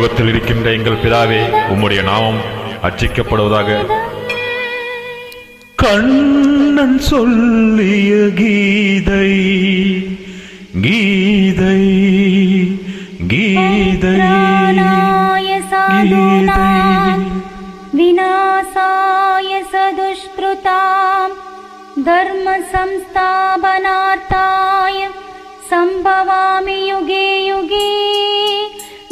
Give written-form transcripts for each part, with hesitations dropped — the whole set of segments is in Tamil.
பரலோகத்தில் இருக்கின்ற எங்கள் பிதாவே, உம்முடைய நாமம் அர்ச்சிக்கப்படுவதாக. கண்ணன் சொல்லிய கீதை கீதை கீதை விநாசாய சதுஷ்கிருதாம் தர்ம சம்ஸ்தாபனார்த்தாய சம்பவாமி யுகே யுகே.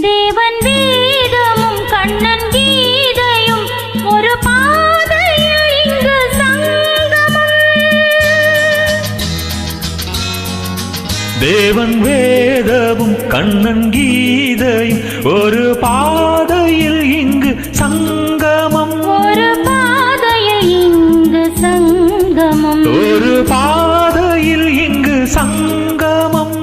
தேவன் வேதமும் கண்ணன் கீதையும் ஒரு பாதையில் இங்கு சங்கமம். தேவன் வேதமும் கண்ணன் கீதையும் ஒரு பாதையில் இங்கு சங்கமம். ஒரு பாதையில் இங்கு சங்கமம். ஒரு பாதையில் இங்கு சங்கமம்.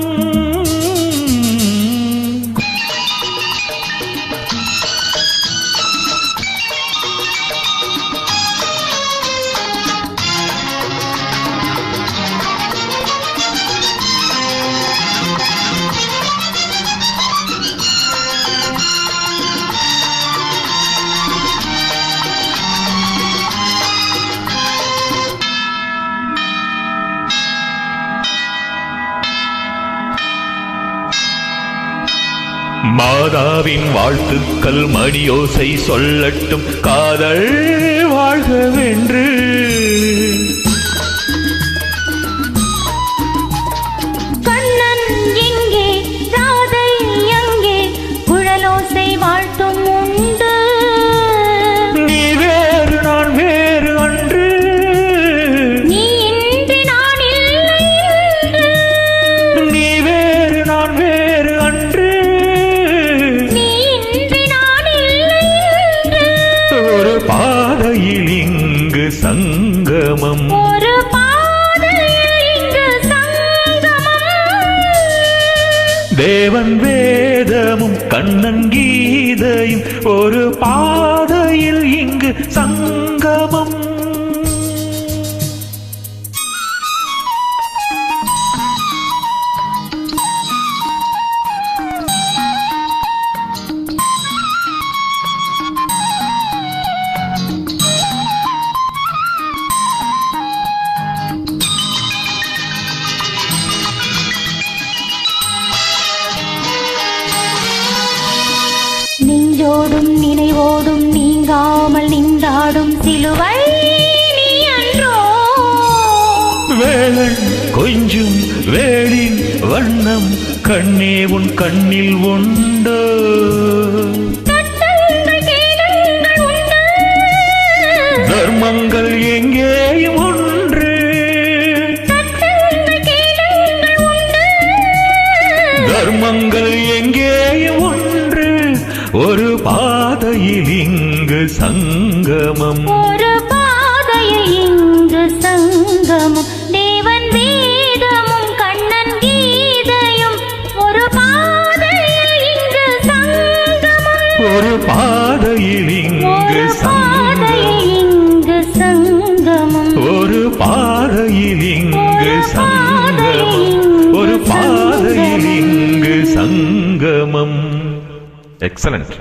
மாதாவின் வாழ்த்துக்கள் மணியோசை சொல்லட்டும், காதல் வாழ்கவென்று. கண்ணன் எங்கே, ராதை எங்கே, குழலோசை வாழ்த்தும் உண்டு. நீ வேறு நான் வேறு அன்று, நீ இன்றி நான் இல்லை என்று. நீ வேறு நான் வேறு அன்று, ஒரு பாதையில் இங்கு சங்கமம். ஒரு பாதையில் இங்கு சங்கமம். தேவன் வேதமும் கண்ணன் கீதையும் ஒரு பாதையில் இங்கு சங்கமம். நெஞ்சோடும் நினைவோடும் நீங்காமல் நின்றாடும் சிலுவை நீ அன்றோ. வேளன் கொஞ்சும் வேளின் வண்ணம் கண்ணே உன் கண்ணில் உண்டோ. தர்மங்கள் எங்கேயும் ஒன்று, தர்மங்கள் எங்கேயும் ஒன்று. ஒரு பாதையில் இங்கு சங்கமம். ஒரு பாதையில் இங்கு சங்கமம். தேவன் வேதமும் கண்ணன் கீதையும் ஒரு பாதையில் இங்கு சங்கமம். ஒரு பாதையில் இங்கு சங்கமம். ஒரு பாதையில் இங்கு சங்கமம். ஒரு பாதையில் இங்கு சங்கமம். எக்ஸலண்ட்.